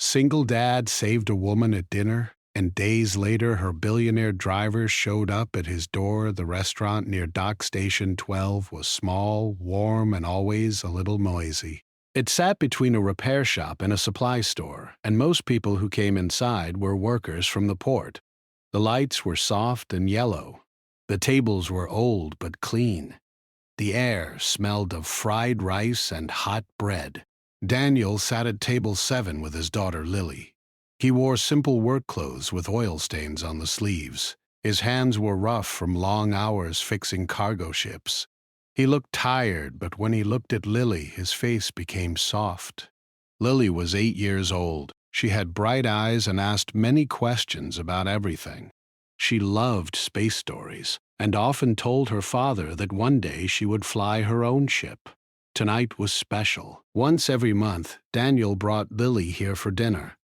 Single dad saved a woman at dinner, and days later her billionaire driver showed up at his door. The restaurant near Dock Station 12 was small, warm, and always a little noisy. It sat between a repair shop and a supply store, and most people who came inside were workers from the port. The lights were soft and yellow. The tables were old but clean. The air smelled of fried rice and hot bread. Daniel sat at table 7 with his daughter Lily. He wore simple work clothes with oil stains on the sleeves. His hands were rough from long hours fixing cargo ships. He looked tired, but when he looked at Lily, his face became soft. Lily was 8 years old. She had bright eyes and asked many questions about everything. She loved space stories and often told her father that one day she would fly her own ship. Tonight was special. Once every month, Daniel brought Lily here for dinner.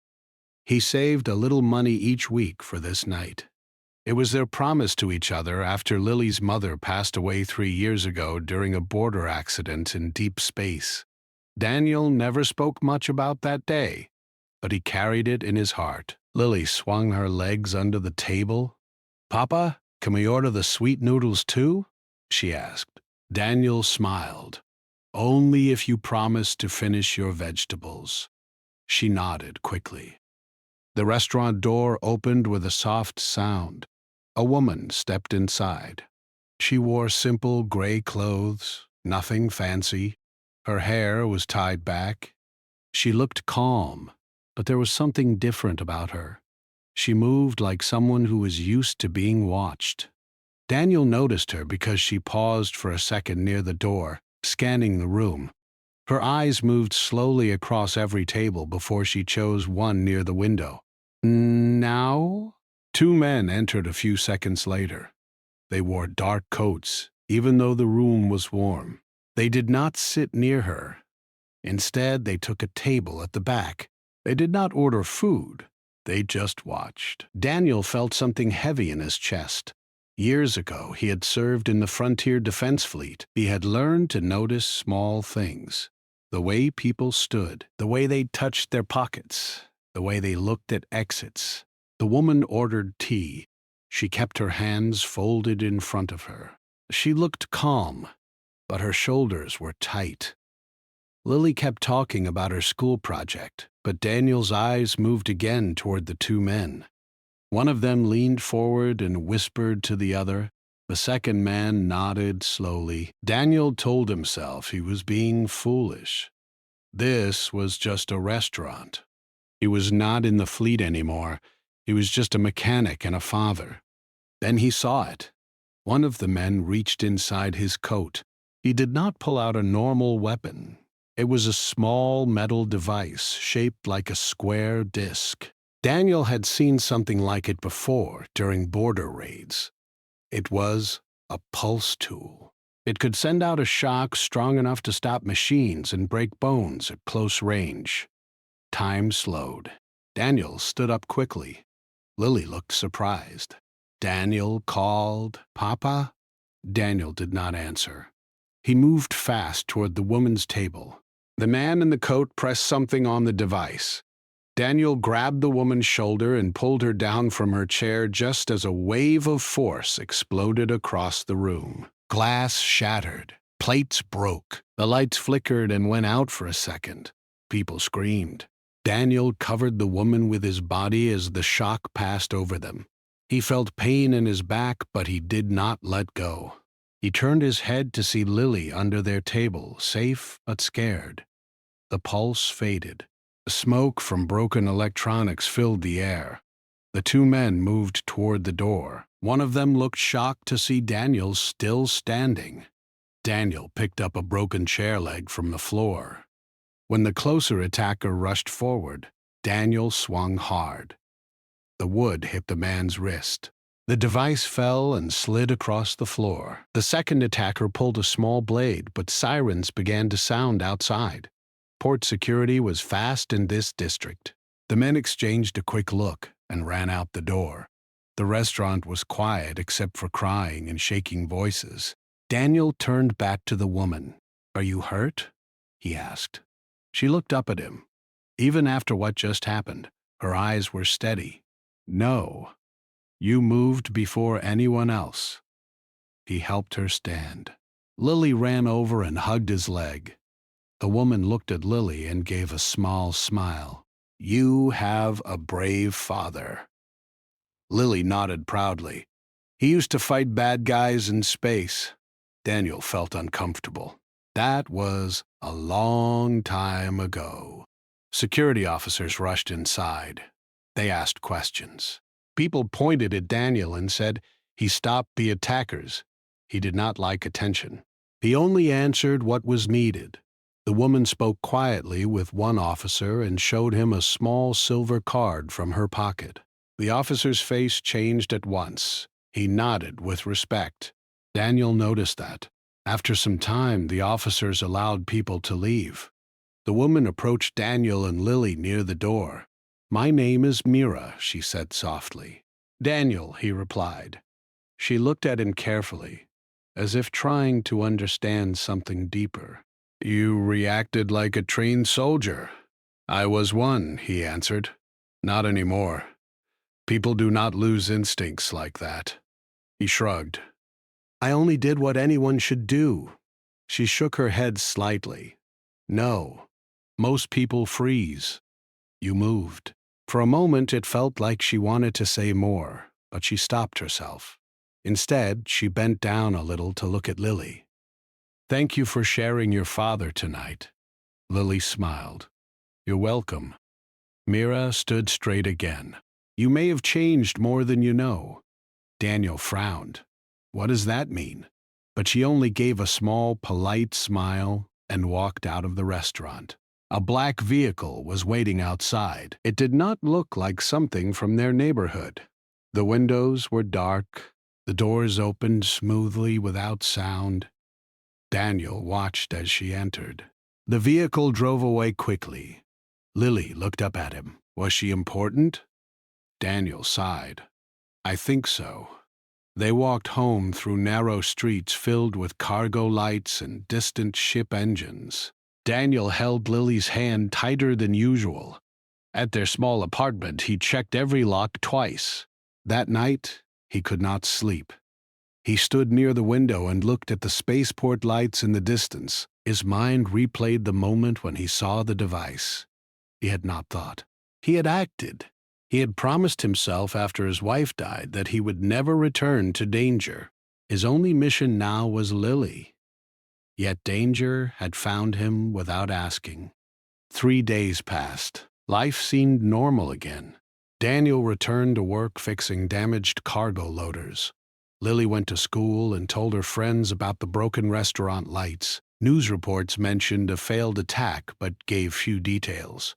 He saved a little money each week for this night. It was their promise to each other after Lily's mother passed away 3 years ago during a border accident in deep space. Daniel never spoke much about that day, but he carried it in his heart. Lily swung her legs under the table. "Papa, can we order the sweet noodles too?" she asked. Daniel smiled. "Only if you promise to finish your vegetables." She nodded quickly. The restaurant door opened with a soft sound. A woman stepped inside. She wore simple gray clothes, nothing fancy. Her hair was tied back. She looked calm, but there was something different about her. She moved like someone who was used to being watched. Daniel noticed her because she paused for a second near the door, scanning the room. Her eyes moved slowly across every table before she chose one near the window. "Now?" 2 men entered a few seconds later. They wore dark coats, even though the room was warm. They did not sit near her. Instead, they took a table at the back. They did not order food. They just watched. Daniel felt something heavy in his chest. Years ago, he had served in the Frontier Defense Fleet. He had learned to notice small things. The way people stood, the way they touched their pockets, the way they looked at exits. The woman ordered tea. She kept her hands folded in front of her. She looked calm, but her shoulders were tight. Lily kept talking about her school project, but Daniel's eyes moved again toward the 2 men. One of them leaned forward and whispered to the other. The second man nodded slowly. Daniel told himself he was being foolish. This was just a restaurant. He was not in the fleet anymore. He was just a mechanic and a father. Then he saw it. One of the men reached inside his coat. He did not pull out a normal weapon. It was a small metal device shaped like a square disc. Daniel had seen something like it before during border raids. It was a pulse tool. It could send out a shock strong enough to stop machines and break bones at close range. Time slowed. Daniel stood up quickly. Lily looked surprised. Daniel called, "Papa?" Daniel did not answer. He moved fast toward the woman's table. The man in the coat pressed something on the device. Daniel grabbed the woman's shoulder and pulled her down from her chair just as a wave of force exploded across the room. Glass shattered. Plates broke. The lights flickered and went out for a second. People screamed. Daniel covered the woman with his body as the shock passed over them. He felt pain in his back, but he did not let go. He turned his head to see Lily under their table, safe but scared. The pulse faded. Smoke from broken electronics filled the air. The 2 men moved toward the door. One of them looked shocked to see Daniel still standing. Daniel picked up a broken chair leg from the floor. When the closer attacker rushed forward, Daniel swung hard. The wood hit the man's wrist. The device fell and slid across the floor. The second attacker pulled a small blade, but sirens began to sound outside. Port security was fast in this district. The men exchanged a quick look and ran out the door. The restaurant was quiet except for crying and shaking voices. Daniel turned back to the woman. "Are you hurt?" he asked. She looked up at him. Even after what just happened, her eyes were steady. No, you moved before anyone else. He helped her stand. Lily ran over and hugged his leg. The woman looked at Lily and gave a small smile. You have a brave father. Lily nodded proudly. He used to fight bad guys in space. Daniel felt uncomfortable. That was a long time ago. Security officers rushed inside. They asked questions. People pointed at Daniel and said he stopped the attackers. He did not like attention. He only answered what was needed. The woman spoke quietly with one officer and showed him a small silver card from her pocket. The officer's face changed at once. He nodded with respect. Daniel noticed that. After some time, the officers allowed people to leave. The woman approached Daniel and Lily near the door. My name is Mira, she said softly. Daniel, he replied. She looked at him carefully, as if trying to understand something deeper. You reacted like a trained soldier. I was one, he answered. Not anymore. People do not lose instincts like that. He shrugged. I only did what anyone should do. She shook her head slightly. No, most people freeze. You moved. For a moment it felt like she wanted to say more, but she stopped herself. Instead, she bent down a little to look at Lily. Thank you for sharing your father tonight. Lily smiled. You're welcome. Mira stood straight again. You may have changed more than you know. Daniel frowned. What does that mean? But she only gave a small, polite smile and walked out of the restaurant. A black vehicle was waiting outside. It did not look like something from their neighborhood. The windows were dark. The doors opened smoothly without sound. Daniel watched as she entered. The vehicle drove away quickly. Lily looked up at him. Was she important? Daniel sighed. I think so. They walked home through narrow streets filled with cargo lights and distant ship engines. Daniel held Lily's hand tighter than usual. At their small apartment, he checked every lock twice. That night, he could not sleep. He stood near the window and looked at the spaceport lights in the distance. His mind replayed the moment when he saw the device. He had not thought. He had acted. He had promised himself after his wife died that he would never return to danger. His only mission now was Lily. Yet danger had found him without asking. 3 days passed. Life seemed normal again. Daniel returned to work fixing damaged cargo loaders. Lily went to school and told her friends about the broken restaurant lights. News reports mentioned a failed attack but gave few details.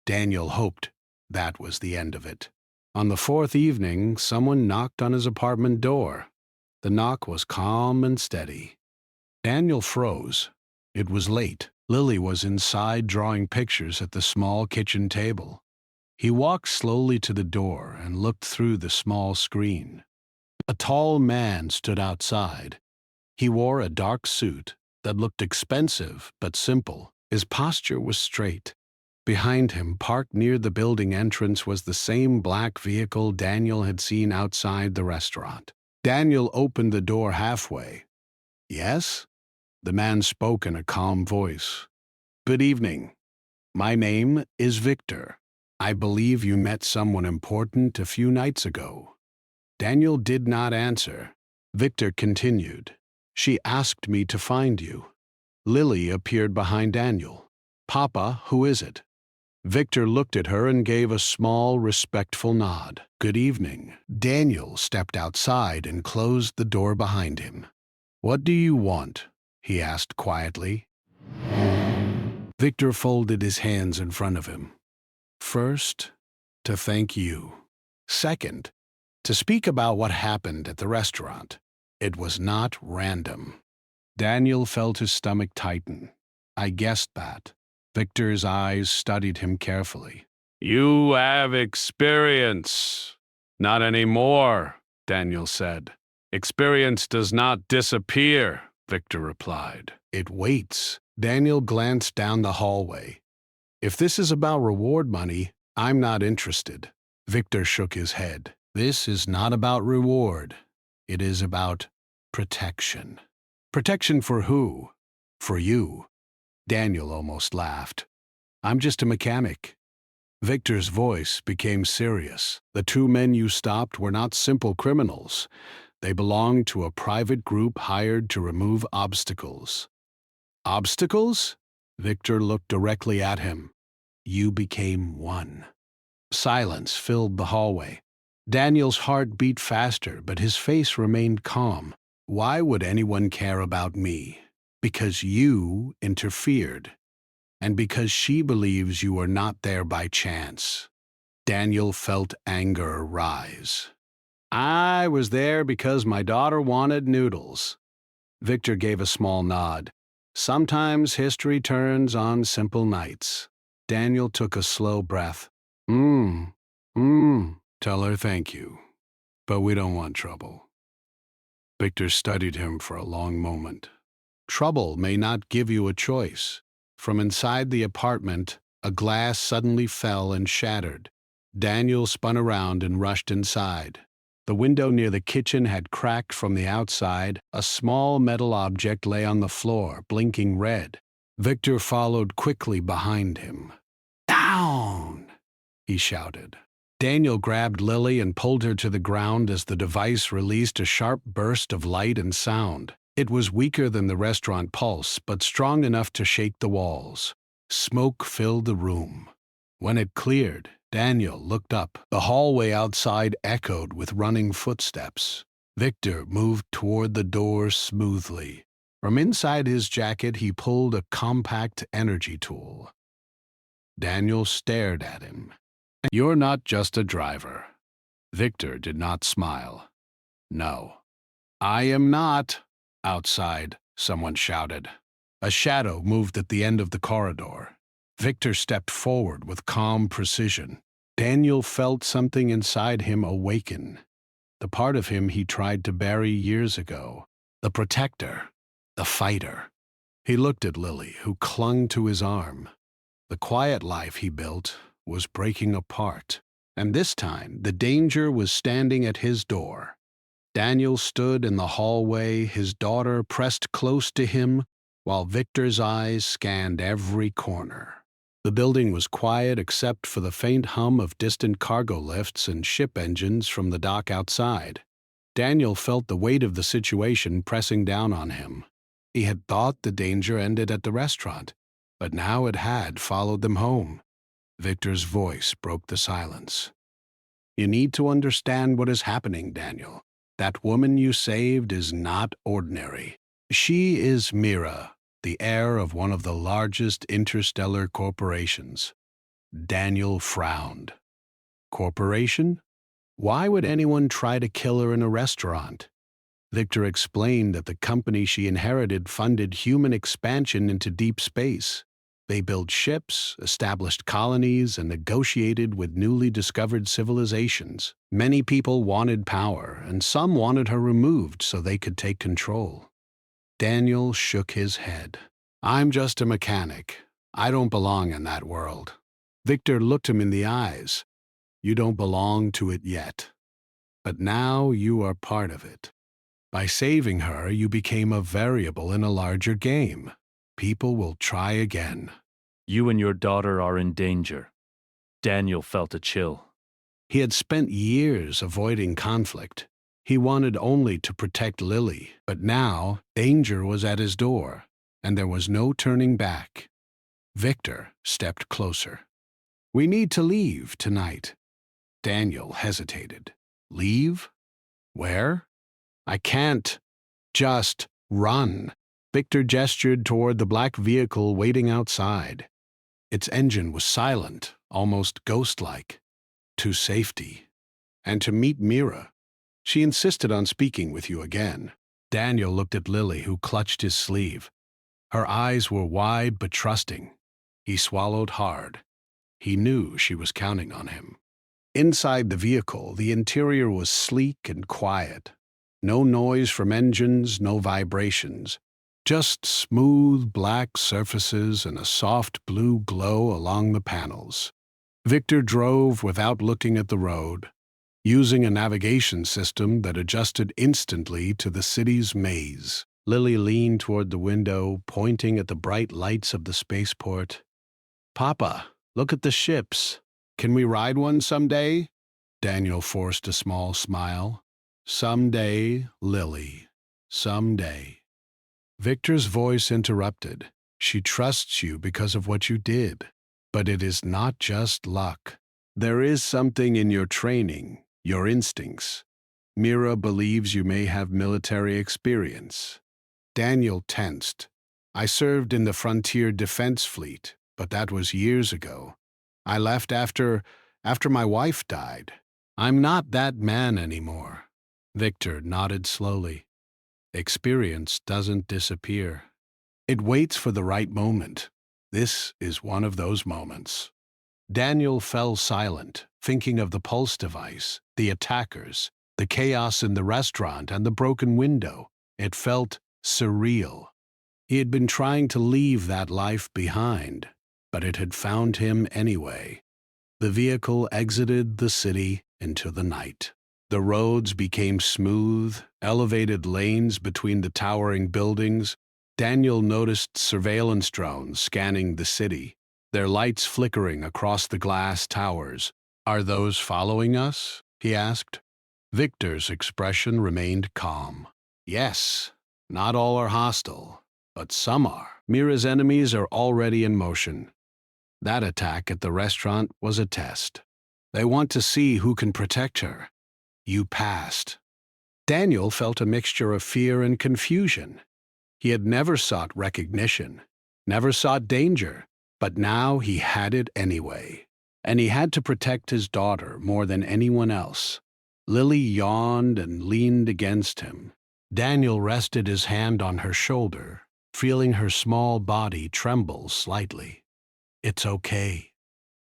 Daniel hoped that was the end of it. On the 4th evening, someone knocked on his apartment door. The knock was calm and steady. Daniel froze. It was late. Lily was inside drawing pictures at the small kitchen table. He walked slowly to the door and looked through the small screen. A tall man stood outside. He wore a dark suit that looked expensive but simple. His posture was straight. Behind him, parked near the building entrance, was the same black vehicle Daniel had seen outside the restaurant. Daniel opened the door halfway. Yes? The man spoke in a calm voice. Good evening. My name is Victor. I believe you met someone important a few nights ago. Daniel did not answer. Victor continued. She asked me to find you. Lily appeared behind Daniel. Papa, who is it? Victor looked at her and gave a small, respectful nod. Good evening. Daniel stepped outside and closed the door behind him. What do you want? He asked quietly. Victor folded his hands in front of him. First, to thank you. Second, to speak about what happened at the restaurant. It was not random. Daniel felt his stomach tighten. I guessed that. Victor's eyes studied him carefully. You have experience. Not anymore, Daniel said. Experience does not disappear, Victor replied. It waits. Daniel glanced down the hallway. If this is about reward money, I'm not interested. Victor shook his head. This is not about reward. It is about protection. Protection for who? For you. Daniel almost laughed. I'm just a mechanic. Victor's voice became serious. The two men you stopped were not simple criminals. They belonged to a private group hired to remove obstacles. Obstacles? Victor looked directly at him. You became one. Silence filled the hallway. Daniel's heart beat faster, but his face remained calm. Why would anyone care about me? Because you interfered. And because she believes you were not there by chance. Daniel felt anger rise. I was there because my daughter wanted noodles. Victor gave a small nod. Sometimes history turns on simple nights. Daniel took a slow breath. Tell her thank you. But we don't want trouble. Victor studied him for a long moment. Trouble may not give you a choice. From inside the apartment, a glass suddenly fell and shattered. Daniel spun around and rushed inside. The window near the kitchen had cracked from the outside. A small metal object lay on the floor, blinking red. Victor followed quickly behind him. Down! He shouted. Daniel grabbed Lily and pulled her to the ground as the device released a sharp burst of light and sound. It was weaker than the restaurant pulse, but strong enough to shake the walls. Smoke filled the room. When it cleared, Daniel looked up. The hallway outside echoed with running footsteps. Victor moved toward the door smoothly. From inside his jacket, he pulled a compact energy tool. Daniel stared at him. You're not just a driver. Victor did not smile. No. I am not. Outside, someone shouted. A shadow moved at the end of the corridor. Victor stepped forward with calm precision. Daniel felt something inside him awaken. The part of him he tried to bury years ago. The protector. The fighter. He looked at Lily, who clung to his arm. The quiet life he built was breaking apart, and this time the danger was standing at his door. Daniel stood in the hallway, his daughter pressed close to him, while Victor's eyes scanned every corner. The building was quiet except for the faint hum of distant cargo lifts and ship engines from the dock outside. Daniel felt the weight of the situation pressing down on him. He had thought the danger ended at the restaurant, but now it had followed them home. Victor's voice broke the silence. You need to understand what is happening, Daniel. That woman you saved is not ordinary. She is Mira, the heir of one of the largest interstellar corporations. Daniel frowned. Corporation? Why would anyone try to kill her in a restaurant? Victor explained that the company she inherited funded human expansion into deep space. They built ships, established colonies, and negotiated with newly discovered civilizations. Many people wanted power, and some wanted her removed so they could take control. Daniel shook his head. I'm just a mechanic. I don't belong in that world. Victor looked him in the eyes. You don't belong to it yet. But now you are part of it. By saving her, you became a variable in a larger game. People will try again. You and your daughter are in danger. Daniel felt a chill. He had spent years avoiding conflict. He wanted only to protect Lily, but now danger was at his door, and there was no turning back. Victor stepped closer. We need to leave tonight. Daniel hesitated. Leave? Where? I can't just run. Victor gestured toward the black vehicle waiting outside. Its engine was silent, almost ghost-like. To safety. And to meet Mira. She insisted on speaking with you again. Daniel looked at Lily, who clutched his sleeve. Her eyes were wide but trusting. He swallowed hard. He knew she was counting on him. Inside the vehicle, the interior was sleek and quiet. No noise from engines, no vibrations. Just smooth black surfaces and a soft blue glow along the panels. Victor drove without looking at the road, using a navigation system that adjusted instantly to the city's maze. Lily leaned toward the window, pointing at the bright lights of the spaceport. "Papa, look at the ships. Can we ride one someday?" Daniel forced a small smile. "Someday, Lily. Someday." Victor's voice interrupted. "She trusts you because of what you did. But it is not just luck. There is something in your training, your instincts. Mira believes you may have military experience." Daniel tensed. "I served in the Frontier Defense Fleet, but that was years ago. I left after my wife died. I'm not that man anymore." Victor nodded slowly. "Experience doesn't disappear. It waits for the right moment. This is one of those moments." Daniel fell silent, thinking of the pulse device, the attackers, the chaos in the restaurant, and the broken window. It felt surreal. He had been trying to leave that life behind, but it had found him anyway. The vehicle exited the city into the night. The roads became smooth, elevated lanes between the towering buildings. Daniel noticed surveillance drones scanning the city, their lights flickering across the glass towers. "Are those following us?" he asked. Victor's expression remained calm. "Yes, not all are hostile, but some are. Mira's enemies are already in motion. That attack at the restaurant was a test. They want to see who can protect her. You passed." Daniel felt a mixture of fear and confusion. He had never sought recognition, never sought danger, but now he had it anyway. And he had to protect his daughter more than anyone else. Lily yawned and leaned against him. Daniel rested his hand on her shoulder, feeling her small body tremble slightly. "It's okay,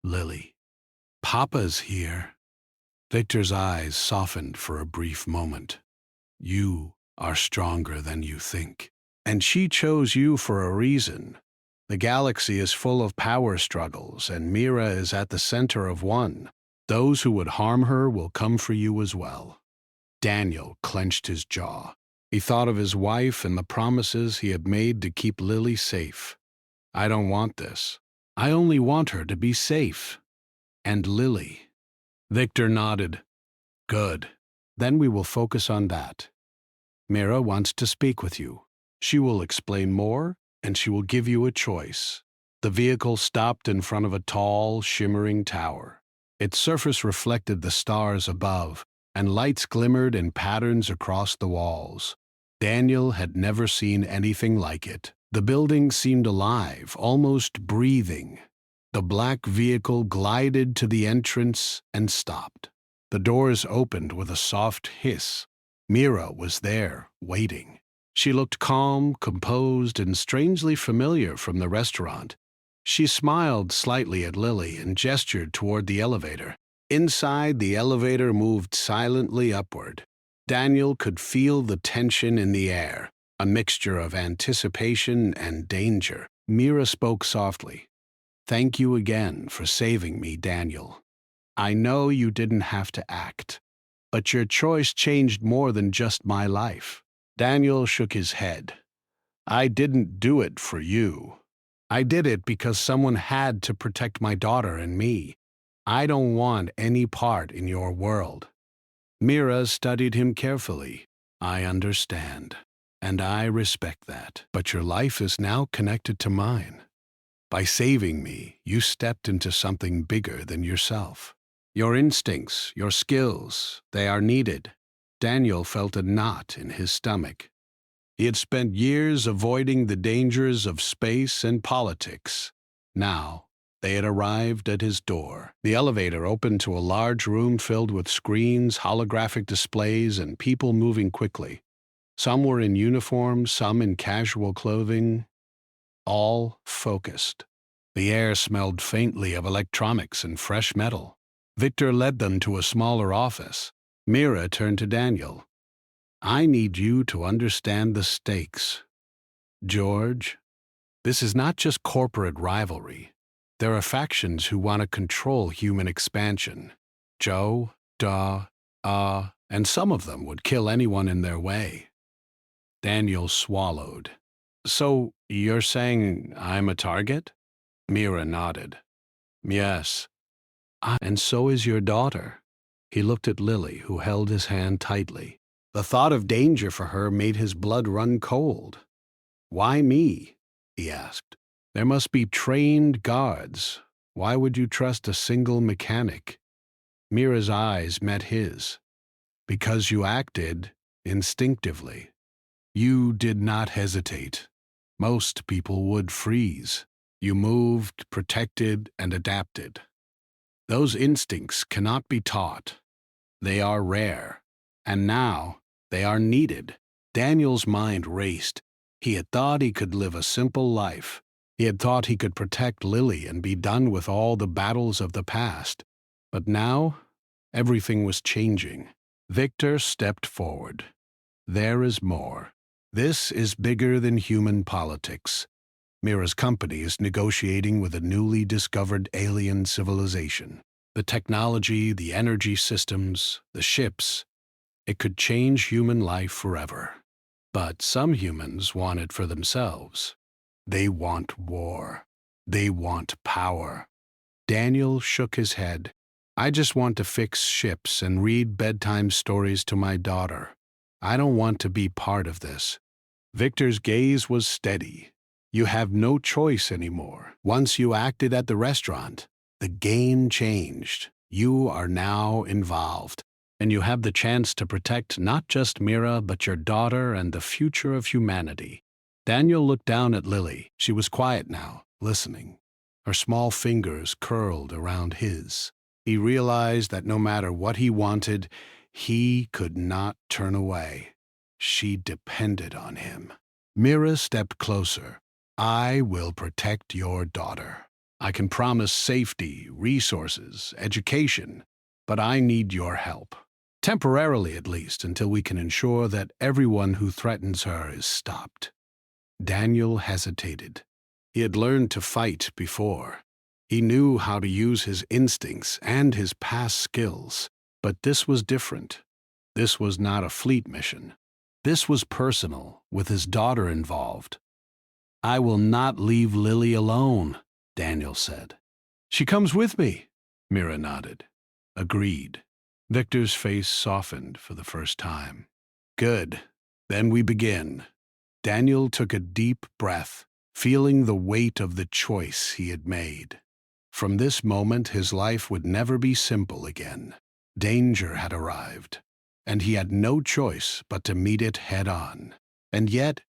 Lily. Papa's here." Victor's eyes softened for a brief moment. "You are stronger than you think. And she chose you for a reason. The galaxy is full of power struggles, and Mira is at the center of one. Those who would harm her will come for you as well." Daniel clenched his jaw. He thought of his wife and the promises he had made to keep Lily safe. "I don't want this. I only want her to be safe. And Lily." Victor nodded. "Good. Then we will focus on that. Mira wants to speak with you. She will explain more, and she will give you a choice." The vehicle stopped in front of a tall, shimmering tower. Its surface reflected the stars above, and lights glimmered in patterns across the walls. Daniel had never seen anything like it. The building seemed alive, almost breathing. The black vehicle glided to the entrance and stopped. The doors opened with a soft hiss. Mira was there, waiting. She looked calm, composed, and strangely familiar from the restaurant. She smiled slightly at Lily and gestured toward the elevator. Inside, the elevator moved silently upward. Daniel could feel the tension in the air, a mixture of anticipation and danger. Mira spoke softly. "Thank you again for saving me, Daniel. I know you didn't have to act, but your choice changed more than just my life." Daniel shook his head. "I didn't do it for you. I did it because someone had to protect my daughter and me. I don't want any part in your world." Mira studied him carefully. "I understand, and I respect that. But your life is now connected to mine. By saving me, you stepped into something bigger than yourself. Your instincts, your skills, they are needed." Daniel felt a knot in his stomach. He had spent years avoiding the dangers of space and politics. Now, they had arrived at his door. The elevator opened to a large room filled with screens, holographic displays, and people moving quickly. Some were in uniform, some in casual clothing, all focused. The air smelled faintly of electronics and fresh metal. Victor led them to a smaller office. Mira turned to Daniel. "I need you to understand the stakes. George, this is not just corporate rivalry. There are factions who want to control human expansion. Joe, Da, and some of them would kill anyone in their way. Daniel swallowed. So, you're saying I'm a target? Mira nodded. Yes. And so is your daughter. He looked at Lily, who held his hand tightly. The thought of danger for her made his blood run cold. Why me? He asked. There must be trained guards. Why would you trust a single mechanic? Mira's eyes met his. Because you acted instinctively. You did not hesitate. Most people would freeze. You moved, protected, and adapted. Those instincts cannot be taught. They are rare. And now, they are needed. Daniel's mind raced. He had thought he could live a simple life. He had thought he could protect Lily and be done with all the battles of the past. But now, everything was changing. Victor stepped forward. There is more. This is bigger than human politics. Mira's company is negotiating with a newly discovered alien civilization. The technology, the energy systems, the ships, it could change human life forever. But some humans want it for themselves. They want war. They want power. Daniel shook his head. I just want to fix ships and read bedtime stories to my daughter. I don't want to be part of this. Victor's gaze was steady. You have no choice anymore. Once you acted at the restaurant, the game changed. You are now involved, and you have the chance to protect not just Mira, but your daughter and the future of humanity. Daniel looked down at Lily. She was quiet now, listening. Her small fingers curled around his. He realized that no matter what he wanted, he could not turn away. She depended on him. Mira stepped closer. I will protect your daughter. I can promise safety, resources, education, but I need your help. Temporarily, at least, until we can ensure that everyone who threatens her is stopped. Daniel hesitated. He had learned to fight before. He knew how to use his instincts and his past skills, but this was different. This was not a fleet mission. This was personal, with his daughter involved. I will not leave Lily alone, Daniel said. She comes with me, Mira nodded. Agreed. Victor's face softened for the first time. Good. Then we begin. Daniel took a deep breath, feeling the weight of the choice he had made. From this moment, his life would never be simple again. Danger had arrived, and he had no choice but to meet it head-on. And yet,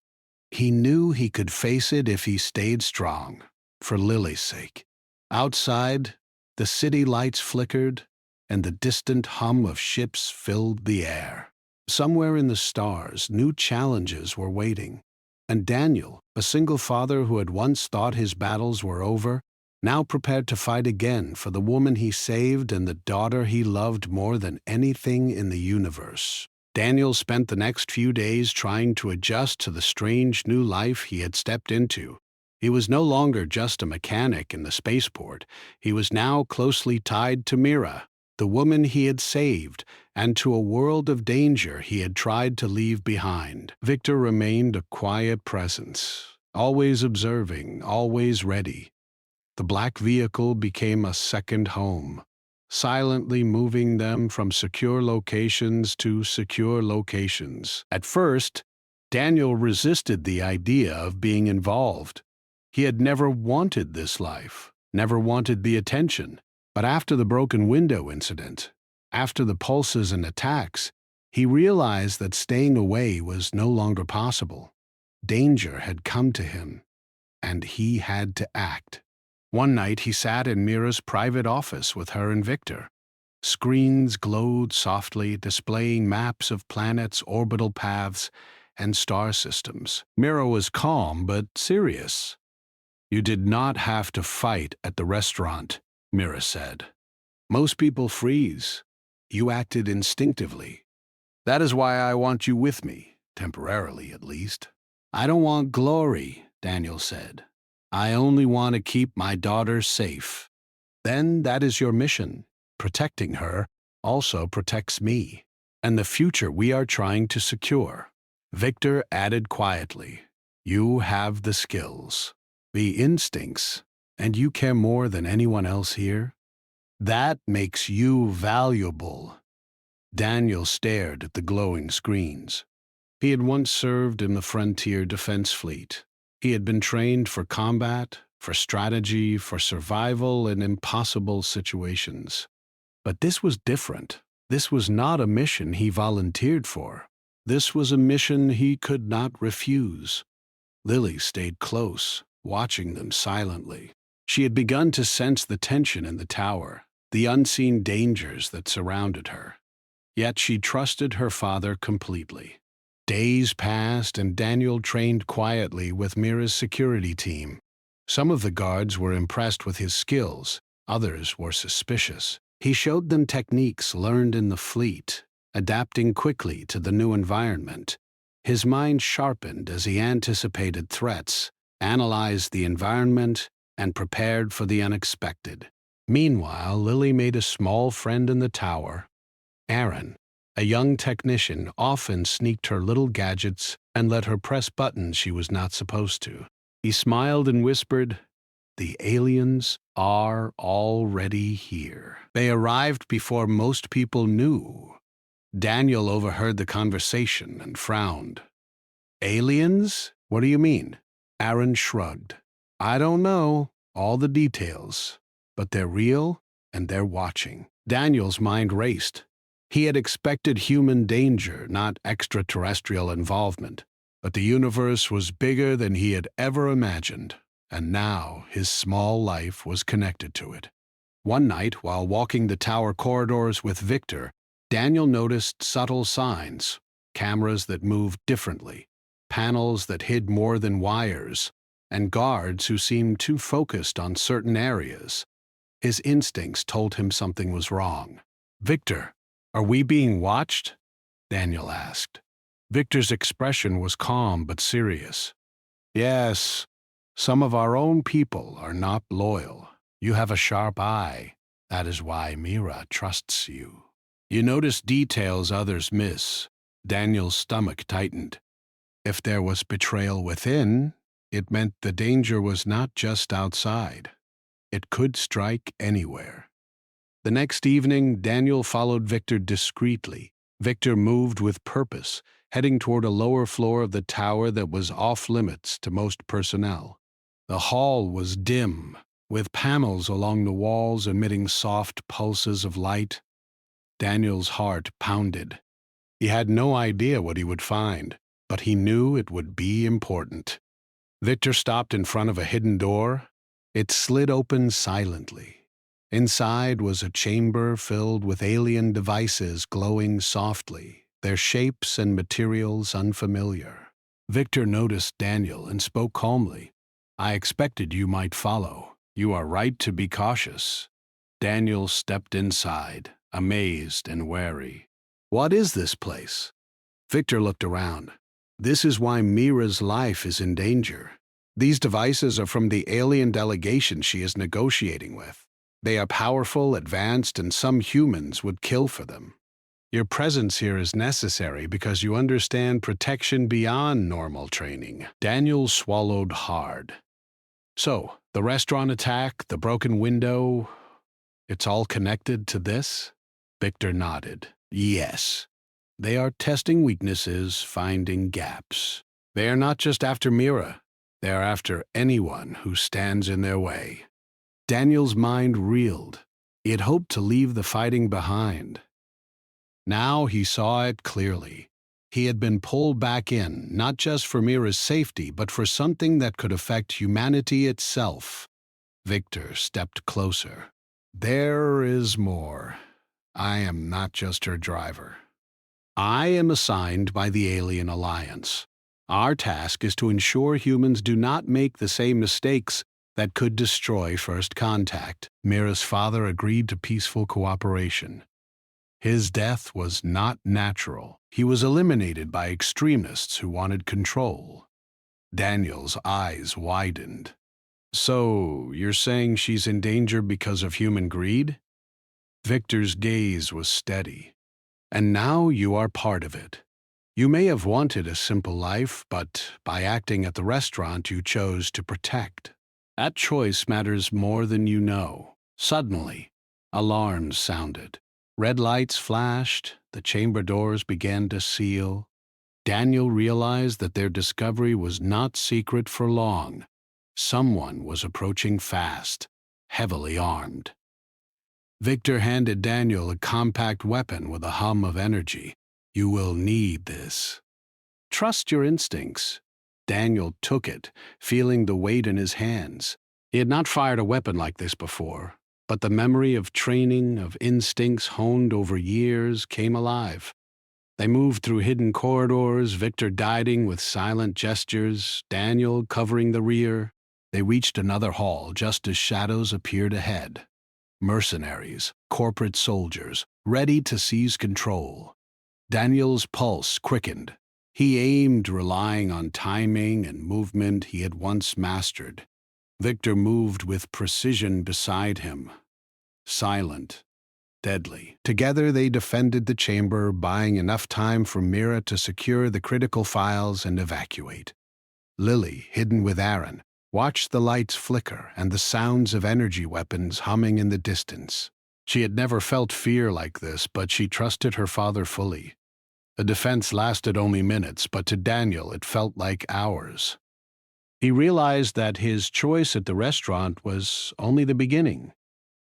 he knew he could face it if he stayed strong, for Lily's sake. Outside, the city lights flickered, and the distant hum of ships filled the air. Somewhere in the stars, new challenges were waiting, and Daniel, a single father who had once thought his battles were over, now prepared to fight again for the woman he saved and the daughter he loved more than anything in the universe. Daniel spent the next few days trying to adjust to the strange new life he had stepped into. He was no longer just a mechanic in the spaceport. He was now closely tied to Mira, the woman he had saved, and to a world of danger he had tried to leave behind. Victor remained a quiet presence, always observing, always ready. The black vehicle became a second home, silently moving them from secure locations to secure locations. At first, Daniel resisted the idea of being involved. He had never wanted this life, never wanted the attention. But after the broken window incident, after the pulses and attacks, he realized that staying away was no longer possible. Danger had come to him, and he had to act. One night he sat in Mira's private office with her and Victor. Screens glowed softly, displaying maps of planets, orbital paths, and star systems. Mira was calm but serious. You did not have to fight at the restaurant, Mira said. Most people freeze. You acted instinctively. That is why I want you with me, temporarily at least. I don't want glory, Daniel said. I only want to keep my daughter safe. Then that is your mission. Protecting her also protects me and the future we are trying to secure. Victor added quietly, you have the skills, the instincts, and you care more than anyone else here. That makes you valuable. Daniel stared at the glowing screens. He had once served in the Frontier Defense Fleet. He had been trained for combat, for strategy, for survival in impossible situations. But this was different. This was not a mission he volunteered for. This was a mission he could not refuse. Lily stayed close, watching them silently. She had begun to sense the tension in the tower, the unseen dangers that surrounded her. Yet she trusted her father completely. Days passed and Daniel trained quietly with Mira's security team. Some of the guards were impressed with his skills, others were suspicious. He showed them techniques learned in the fleet, adapting quickly to the new environment. His mind sharpened as he anticipated threats, analyzed the environment, and prepared for the unexpected. Meanwhile, Lily made a small friend in the tower. Aaron, a young technician, often sneaked her little gadgets and let her press buttons she was not supposed to. He smiled and whispered, "The aliens are already here." They arrived before most people knew. Daniel overheard the conversation and frowned. Aliens? What do you mean? Aaron shrugged. I don't know all the details, but they're real and they're watching. Daniel's mind raced. He had expected human danger, not extraterrestrial involvement. But the universe was bigger than he had ever imagined, and now his small life was connected to it. One night, while walking the tower corridors with Victor, Daniel noticed subtle signs, cameras that moved differently, panels that hid more than wires, and guards who seemed too focused on certain areas. His instincts told him something was wrong. Victor, are we being watched? Daniel asked. Victor's expression was calm but serious. Yes, some of our own people are not loyal. You have a sharp eye. That is why Mira trusts you. You notice details others miss. Daniel's stomach tightened. If there was betrayal within, it meant the danger was not just outside. It could strike anywhere. The next evening, Daniel followed Victor discreetly. Victor moved with purpose, heading toward a lower floor of the tower that was off-limits to most personnel. The hall was dim, with panels along the walls emitting soft pulses of light. Daniel's heart pounded. He had no idea what he would find, but he knew it would be important. Victor stopped in front of a hidden door. It slid open silently. Inside was a chamber filled with alien devices glowing softly, their shapes and materials unfamiliar. Victor noticed Daniel and spoke calmly. I expected you might follow. You are right to be cautious. Daniel stepped inside, amazed and wary. What is this place? Victor looked around. This is why Mira's life is in danger. These devices are from the alien delegation she is negotiating with. They are powerful, advanced, and some humans would kill for them. Your presence here is necessary because you understand protection beyond normal training. Daniel swallowed hard. So, the restaurant attack, the broken window, it's all connected to this? Victor nodded. Yes. They are testing weaknesses, finding gaps. They are not just after Mira. They are after anyone who stands in their way. Daniel's mind reeled. He had hoped to leave the fighting behind. Now he saw it clearly. He had been pulled back in, not just for Mira's safety, but for something that could affect humanity itself. Victor stepped closer. There is more. I am not just her driver. I am assigned by the Alien Alliance. Our task is to ensure humans do not make the same mistakes that could destroy First Contact. Mira's father agreed to peaceful cooperation. His death was not natural. He was eliminated by extremists who wanted control. Daniel's eyes widened. So, you're saying she's in danger because of human greed? Victor's gaze was steady. And now you are part of it. You may have wanted a simple life, but by acting at the restaurant you chose to protect. That choice matters more than you know. Suddenly, alarms sounded. Red lights flashed, the chamber doors began to seal. Daniel realized that their discovery was not secret for long. Someone was approaching fast, heavily armed. Victor handed Daniel a compact weapon with a hum of energy. You will need this. Trust your instincts. Daniel took it, feeling the weight in his hands. He had not fired a weapon like this before, but the memory of training, of instincts honed over years, came alive. They moved through hidden corridors, Victor guiding with silent gestures, Daniel covering the rear. They reached another hall just as shadows appeared ahead. Mercenaries, corporate soldiers, ready to seize control. Daniel's pulse quickened. He aimed, relying on timing and movement he had once mastered. Victor moved with precision beside him, silent, deadly. Together they defended the chamber, buying enough time for Mira to secure the critical files and evacuate. Lily, hidden with Aaron, watched the lights flicker and the sounds of energy weapons humming in the distance. She had never felt fear like this, but she trusted her father fully. The defense lasted only minutes, but to Daniel it felt like hours. He realized that his choice at the restaurant was only the beginning.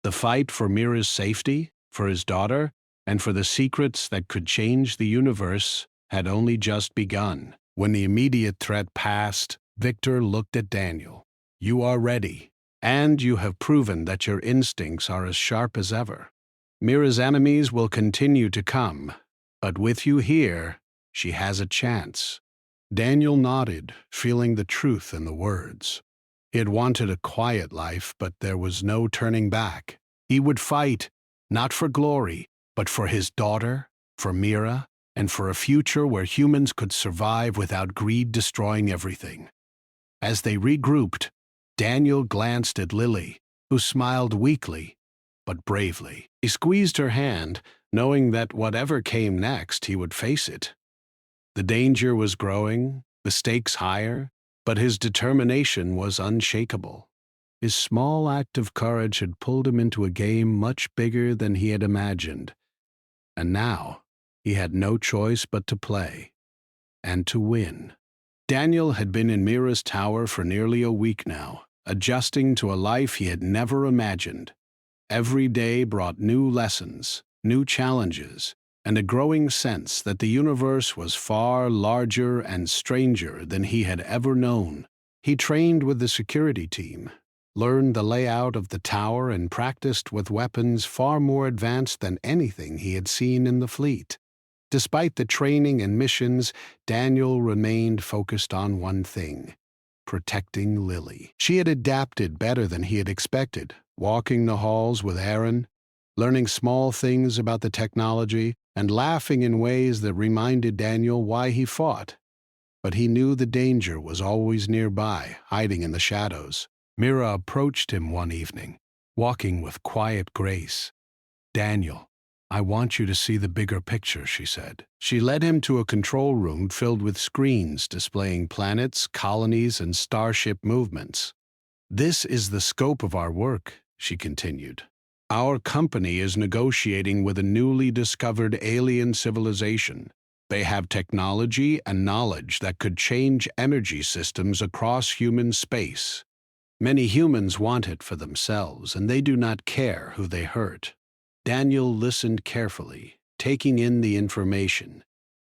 The fight for Mira's safety, for his daughter, and for the secrets that could change the universe had only just begun. When the immediate threat passed, Victor looked at Daniel. You are ready, and you have proven that your instincts are as sharp as ever. Mira's enemies will continue to come, but with you here, she has a chance. Daniel nodded, feeling the truth in the words. He had wanted a quiet life, but there was no turning back. He would fight, not for glory, but for his daughter, for Mira, and for a future where humans could survive without greed destroying everything. As they regrouped, Daniel glanced at Lily, who smiled weakly, but bravely. He squeezed her hand, knowing that whatever came next, he would face it. The danger was growing, the stakes higher, but his determination was unshakable. His small act of courage had pulled him into a game much bigger than he had imagined, and now he had no choice but to play, and to win. Daniel had been in Mira's tower for nearly a week now, adjusting to a life he had never imagined. Every day brought new lessons, new challenges, and a growing sense that the universe was far larger and stranger than he had ever known. He trained with the security team, learned the layout of the tower, and practiced with weapons far more advanced than anything he had seen in the fleet. Despite the training and missions, Daniel remained focused on one thing: protecting Lily. She had adapted better than he had expected, walking the halls with Aaron, learning small things about the technology, and laughing in ways that reminded Daniel why he fought. But he knew the danger was always nearby, hiding in the shadows. Mira approached him one evening, walking with quiet grace. Daniel, I want you to see the bigger picture, she said. She led him to a control room filled with screens displaying planets, colonies, and starship movements. This is the scope of our work, she continued. Our company is negotiating with a newly discovered alien civilization. They have technology and knowledge that could change energy systems across human space. Many humans want it for themselves, and they do not care who they hurt. Daniel listened carefully, taking in the information.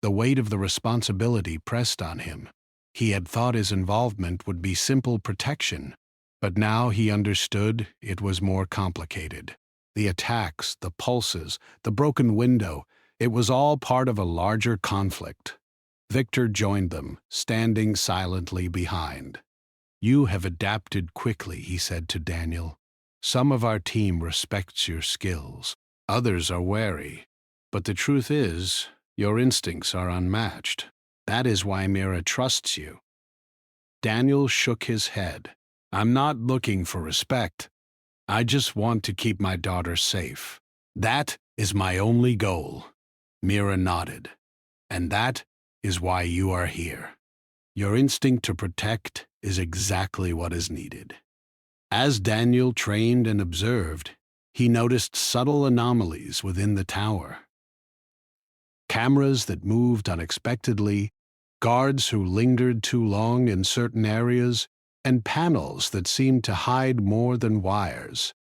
The weight of the responsibility pressed on him. He had thought his involvement would be simple protection, but now he understood it was more complicated. The attacks, the pulses, the broken window, it was all part of a larger conflict. Victor joined them, standing silently behind. You have adapted quickly, he said to Daniel. Some of our team respects your skills. Others are wary. But the truth is, your instincts are unmatched. That is why Mira trusts you. Daniel shook his head. I'm not looking for respect. I just want to keep my daughter safe. That is my only goal. Mira nodded. And that is why you are here. Your instinct to protect is exactly what is needed. As Daniel trained and observed, he noticed subtle anomalies within the tower. Cameras that moved unexpectedly, guards who lingered too long in certain areas, and panels that seemed to hide more than wires.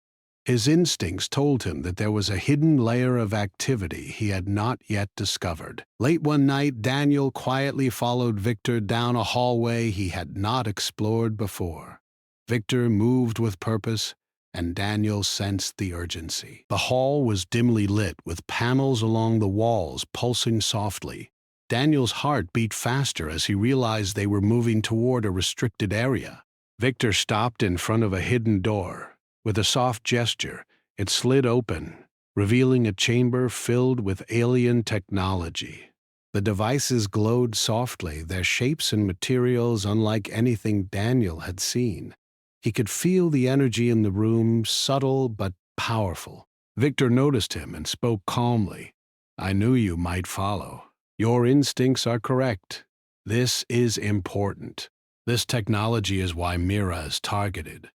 His instincts told him that there was a hidden layer of activity he had not yet discovered. Late one night, Daniel quietly followed Victor down a hallway he had not explored before. Victor moved with purpose, and Daniel sensed the urgency. The hall was dimly lit, with panels along the walls pulsing softly. Daniel's heart beat faster as he realized they were moving toward a restricted area. Victor stopped in front of a hidden door. With a soft gesture, it slid open, revealing a chamber filled with alien technology. The devices glowed softly, their shapes and materials unlike anything Daniel had seen. He could feel the energy in the room, subtle but powerful. Victor noticed him and spoke calmly. I knew you might follow. Your instincts are correct. This is important. This technology is why Mira is targeted.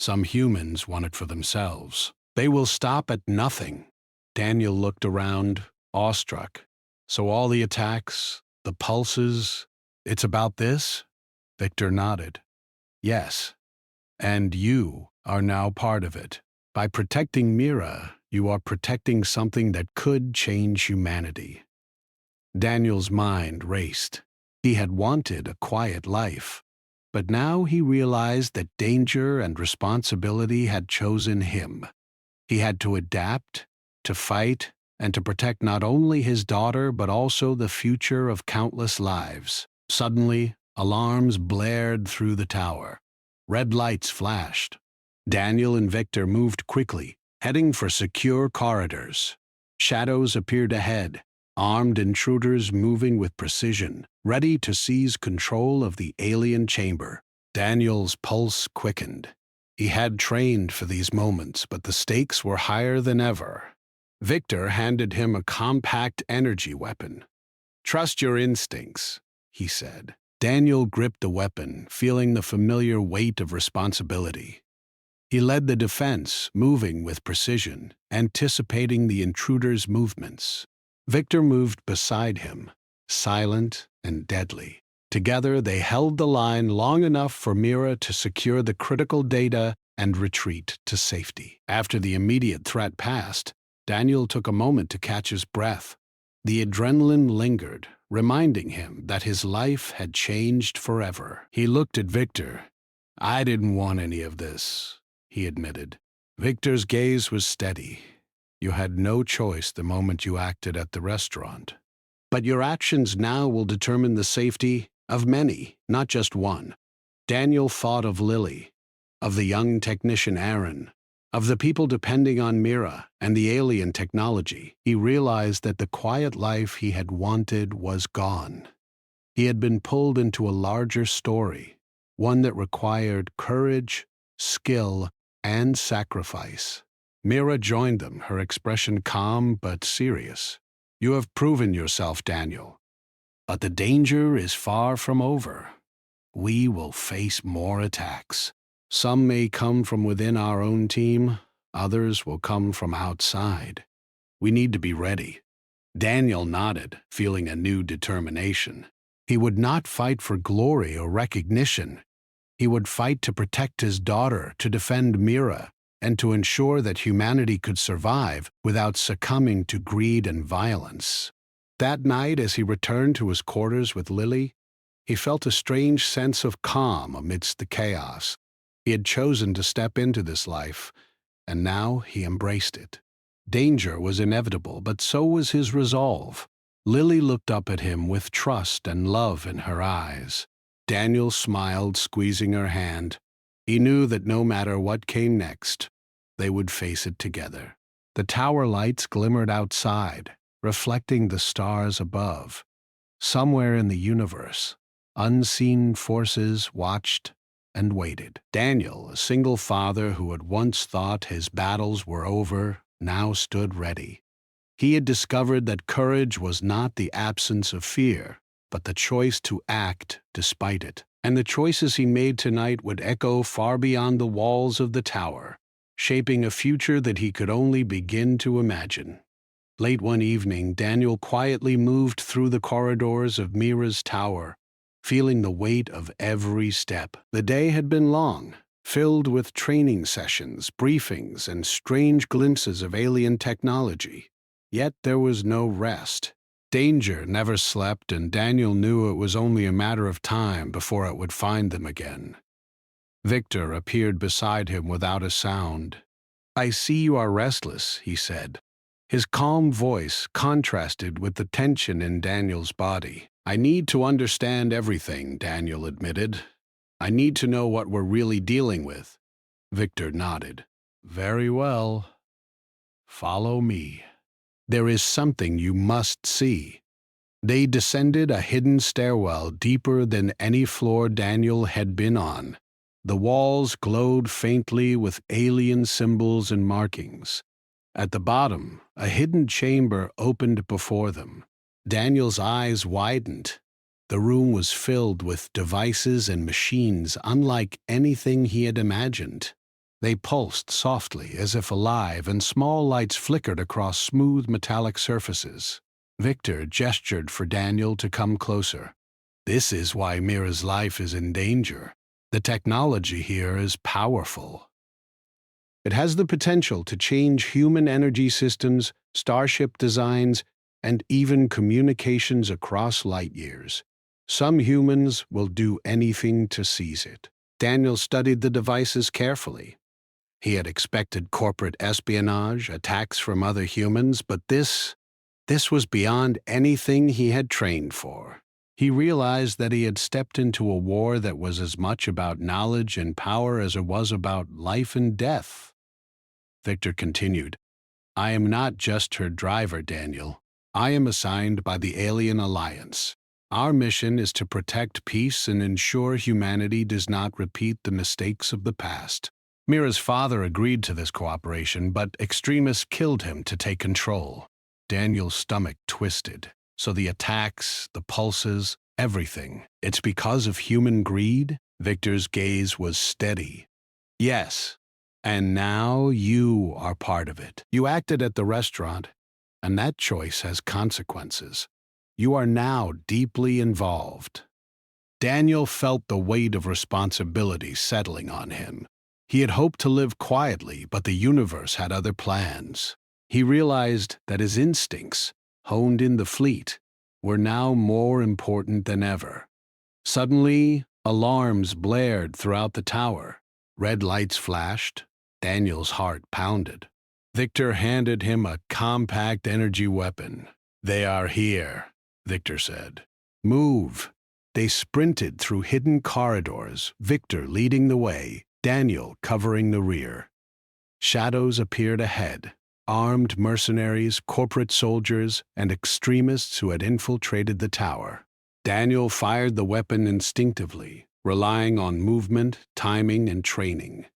Some humans want it for themselves. They will stop at nothing. Daniel looked around, awestruck. So all the attacks, the pulses, it's about this? Victor nodded. Yes. And you are now part of it. By protecting Mira, you are protecting something that could change humanity. Daniel's mind raced. He had wanted a quiet life, but now he realized that danger and responsibility had chosen him. He had to adapt, to fight, and to protect not only his daughter but also the future of countless lives. Suddenly, alarms blared through the tower. Red lights flashed. Daniel and Victor moved quickly, heading for secure corridors. Shadows appeared ahead, armed intruders moving with precision, ready to seize control of the alien chamber. Daniel's pulse quickened. He had trained for these moments, but the stakes were higher than ever. Victor handed him a compact energy weapon. Trust your instincts, he said. Daniel gripped the weapon, feeling the familiar weight of responsibility. He led the defense, moving with precision, anticipating the intruder's movements. Victor moved beside him, silent and deadly. Together, they held the line long enough for Mira to secure the critical data and retreat to safety. After the immediate threat passed, Daniel took a moment to catch his breath. The adrenaline lingered, reminding him that his life had changed forever. He looked at Victor. I didn't want any of this, he admitted. Victor's gaze was steady. You had no choice the moment you acted at the restaurant. But your actions now will determine the safety of many, not just one. Daniel thought of Lily, of the young technician Aaron, of the people depending on Mira and the alien technology. He realized that the quiet life he had wanted was gone. He had been pulled into a larger story, one that required courage, skill, and sacrifice. Mira joined them, her expression calm but serious. You have proven yourself, Daniel. But the danger is far from over. We will face more attacks. Some may come from within our own team, others will come from outside. We need to be ready. Daniel nodded, feeling a new determination. He would not fight for glory or recognition. He would fight to protect his daughter, to defend Mira, and to ensure that humanity could survive without succumbing to greed and violence. That night, as he returned to his quarters with Lily, he felt a strange sense of calm amidst the chaos. He had chosen to step into this life, and now he embraced it. Danger was inevitable, but so was his resolve. Lily looked up at him with trust and love in her eyes. Daniel smiled, squeezing her hand. He knew that no matter what came next, they would face it together. The tower lights glimmered outside, reflecting the stars above. Somewhere in the universe, Unseen forces watched and waited. Daniel, a single father who had once thought his battles were over, now stood ready. He had discovered that courage was not the absence of fear, but the choice to act despite it. And the choices he made tonight would echo far beyond the walls of the tower, shaping a future that he could only begin to imagine. Late one evening, Daniel quietly moved through the corridors of Mira's tower, feeling the weight of every step. The day had been long, filled with training sessions, briefings, and strange glimpses of alien technology. Yet there was no rest. Danger never slept, and Daniel knew it was only a matter of time before it would find them again. Victor appeared beside him without a sound. "I see you are restless," he said. His calm voice contrasted with the tension in Daniel's body. "I need to understand everything," Daniel admitted. "I need to know what we're really dealing with." Victor nodded. "Very well. Follow me. There is something you must see." They descended a hidden stairwell deeper than any floor Daniel had been on. The walls glowed faintly with alien symbols and markings. At the bottom, a hidden chamber opened before them. Daniel's eyes widened. The room was filled with devices and machines unlike anything he had imagined. They pulsed softly, as if alive, and small lights flickered across smooth metallic surfaces. Victor gestured for Daniel to come closer. "This is why Mira's life is in danger. The technology here is powerful. It has the potential to change human energy systems, starship designs, and even communications across light years. Some humans will do anything to seize it." Daniel studied the devices carefully. He had expected corporate espionage, attacks from other humans, but this was beyond anything he had trained for. He realized that he had stepped into a war that was as much about knowledge and power as it was about life and death. Victor continued, "I am not just her driver, Daniel. I am assigned by the Alien Alliance. Our mission is to protect peace and ensure humanity does not repeat the mistakes of the past." Mira's father agreed to this cooperation, but extremists killed him to take control. Daniel's stomach twisted. "So the attacks, the pulses, everything, it's because of human greed?" Victor's gaze was steady. "Yes. And now you are part of it. You acted at the restaurant, and that choice has consequences. You are now deeply involved." Daniel felt the weight of responsibility settling on him. He had hoped to live quietly, but the universe had other plans. He realized that his instincts, honed in the fleet, were now more important than ever. Suddenly, alarms blared throughout the tower. Red lights flashed. Daniel's heart pounded. Victor handed him a compact energy weapon. "They are here," Victor said. "Move." They sprinted through hidden corridors, Victor leading the way, Daniel covering the rear. Shadows appeared ahead, armed mercenaries, corporate soldiers, and extremists who had infiltrated the tower. Daniel fired the weapon instinctively, relying on movement, timing, and training.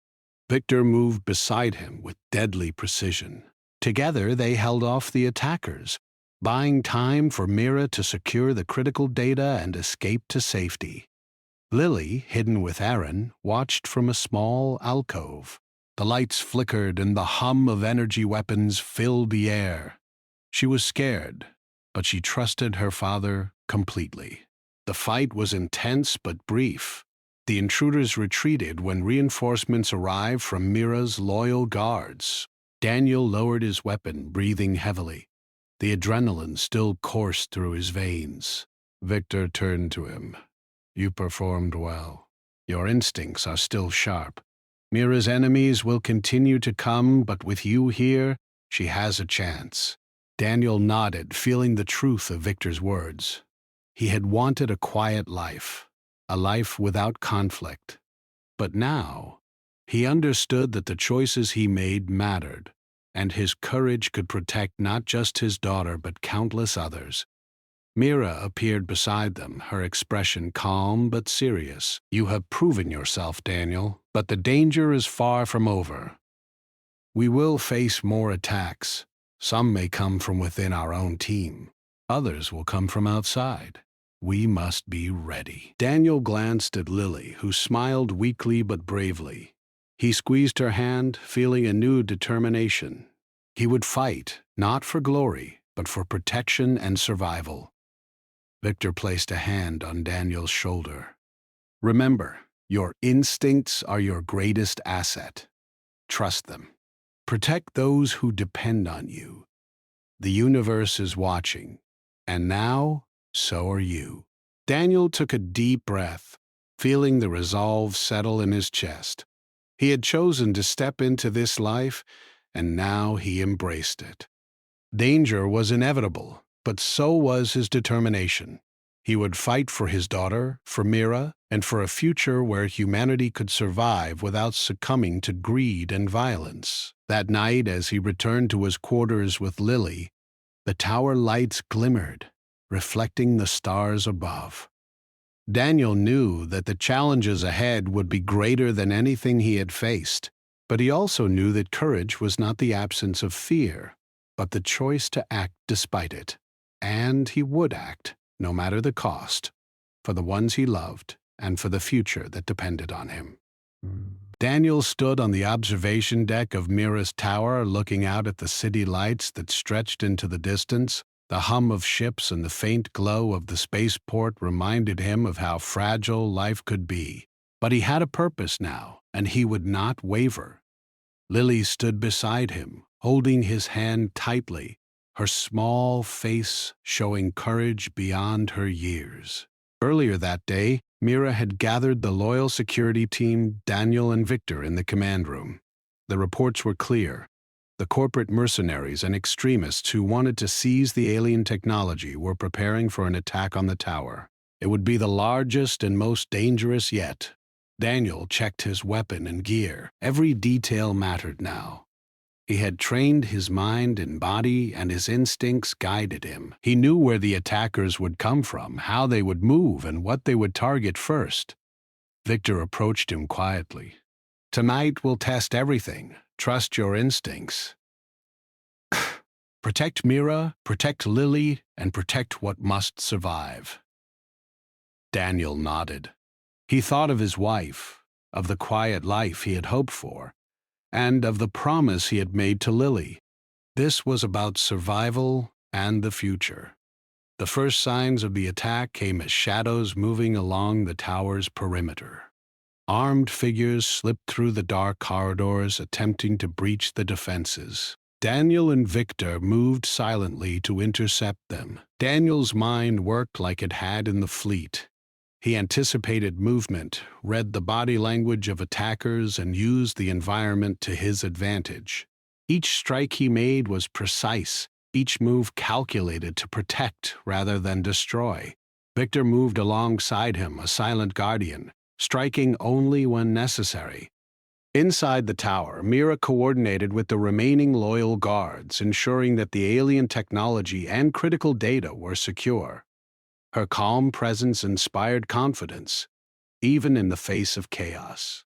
Victor moved beside him with deadly precision. Together they held off the attackers, buying time for Mira to secure the critical data and escape to safety. Lily, hidden with Aaron, watched from a small alcove. The lights flickered and the hum of energy weapons filled the air. She was scared, but she trusted her father completely. The fight was intense but brief. The intruders retreated when reinforcements arrived from Mira's loyal guards. Daniel lowered his weapon, breathing heavily. The adrenaline still coursed through his veins. Victor turned to him. "You performed well. Your instincts are still sharp. Mira's enemies will continue to come, but with you here, she has a chance." Daniel nodded, feeling the truth of Victor's words. He had wanted a quiet life, a life without conflict. But now, he understood that the choices he made mattered, and his courage could protect not just his daughter but countless others. Mira appeared beside them, her expression calm but serious. "You have proven yourself, Daniel, but the danger is far from over. We will face more attacks. Some may come from within our own team. Others will come from outside. We must be ready." Daniel glanced at Lily, who smiled weakly but bravely. He squeezed her hand, feeling a new determination. He would fight, not for glory, but for protection and survival. Victor placed a hand on Daniel's shoulder. "Remember, your instincts are your greatest asset. Trust them. Protect those who depend on you. The universe is watching, and now, so are you." Daniel took a deep breath, feeling the resolve settle in his chest. He had chosen to step into this life, and now he embraced it. Danger was inevitable, but so was his determination. He would fight for his daughter, for Mira, and for a future where humanity could survive without succumbing to greed and violence. That night, as he returned to his quarters with Lily, the tower lights glimmered, reflecting the stars above. Daniel knew that the challenges ahead would be greater than anything he had faced, but he also knew that courage was not the absence of fear, but the choice to act despite it. And he would act, no matter the cost, for the ones he loved and for the future that depended on him. Daniel stood on the observation deck of Mira's tower, looking out at the city lights that stretched into the distance. The hum of ships and the faint glow of the spaceport reminded him of how fragile life could be. But he had a purpose now, and he would not waver. Lily stood beside him, holding his hand tightly, her small face showing courage beyond her years. Earlier that day, Mira had gathered the loyal security team, Daniel and Victor, in the command room. The reports were clear. The corporate mercenaries and extremists who wanted to seize the alien technology were preparing for an attack on the tower. It would be the largest and most dangerous yet. Daniel checked his weapon and gear. Every detail mattered now. He had trained his mind and body, and his instincts guided him. He knew where the attackers would come from, how they would move, and what they would target first. Victor approached him quietly. "Tonight we'll test everything. Trust your instincts. Protect Mira, protect Lily, and protect what must survive." Daniel nodded. He thought of his wife, of the quiet life he had hoped for, and of the promise he had made to Lily. This was about survival and the future. The first signs of the attack came as shadows moving along the tower's perimeter. Armed figures slipped through the dark corridors, attempting to breach the defenses. Daniel and Victor moved silently to intercept them. Daniel's mind worked like it had in the fleet. He anticipated movement, read the body language of attackers, and used the environment to his advantage. Each strike he made was precise, each move calculated to protect rather than destroy. Victor moved alongside him, a silent guardian, striking only when necessary. Inside the tower, Mira coordinated with the remaining loyal guards, ensuring that the alien technology and critical data were secure. Her calm presence inspired confidence, even in the face of chaos.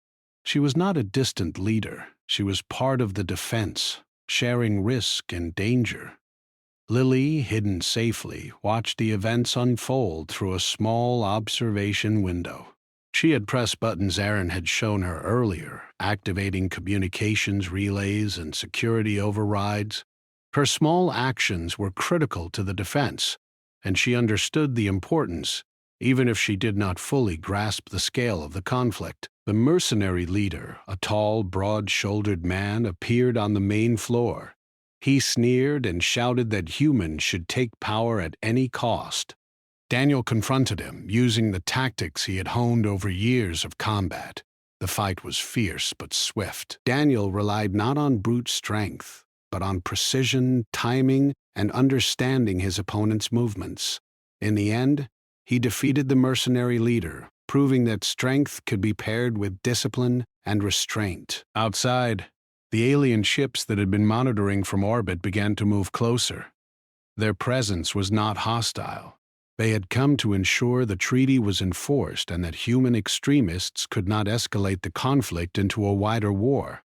She was not a distant leader. She was part of the defense, sharing risk and danger. Lily, hidden safely, watched the events unfold through a small observation window. She had pressed buttons Aaron had shown her earlier, activating communications relays and security overrides. Her small actions were critical to the defense, and she understood the importance, even if she did not fully grasp the scale of the conflict. The mercenary leader, a tall, broad-shouldered man, appeared on the main floor. He sneered and shouted that humans should take power at any cost. Daniel confronted him, using the tactics he had honed over years of combat. The fight was fierce but swift. Daniel relied not on brute strength, but on precision, timing, and understanding his opponent's movements. In the end, he defeated the mercenary leader, proving that strength could be paired with discipline and restraint. Outside, the alien ships that had been monitoring from orbit began to move closer. Their presence was not hostile. They had come to ensure the treaty was enforced and that human extremists could not escalate the conflict into a wider war.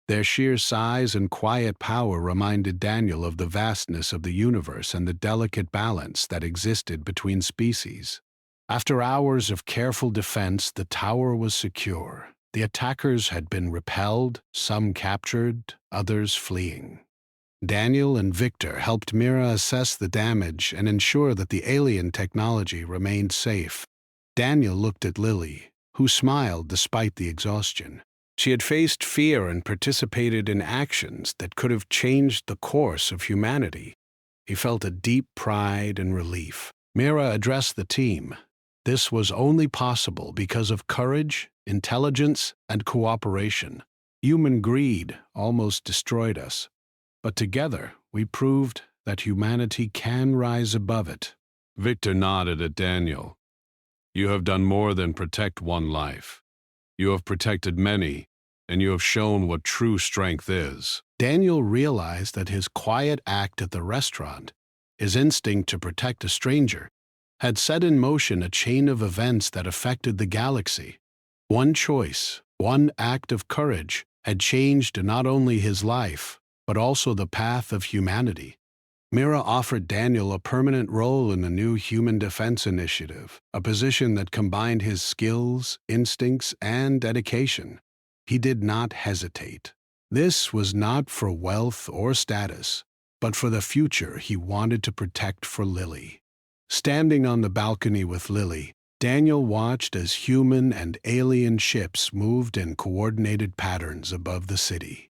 Their sheer size and quiet power reminded Daniel of the vastness of the universe and the delicate balance that existed between species. After hours of careful defense, the tower was secure. The attackers had been repelled, some captured, others fleeing. Daniel and Victor helped Mira assess the damage and ensure that the alien technology remained safe. Daniel looked at Lily, who smiled despite the exhaustion. She had faced fear and participated in actions that could have changed the course of humanity. He felt a deep pride and relief. Mira addressed the team. This was only possible because of courage, intelligence, and cooperation. Human greed almost destroyed us, but together we proved that humanity can rise above it. Victor nodded at Daniel. You have done more than protect one life. You have protected many, and you have shown what true strength is. Daniel realized that his quiet act at the restaurant, his instinct to protect a stranger, had set in motion a chain of events that affected the galaxy. One choice, one act of courage, had changed not only his life, but also the path of humanity. Mira offered Daniel a permanent role in the new Human Defense Initiative, a position that combined his skills, instincts, and dedication. He did not hesitate. This was not for wealth or status, but for the future he wanted to protect for Lily. Standing on the balcony with Lily, Daniel watched as human and alien ships moved in coordinated patterns above the city.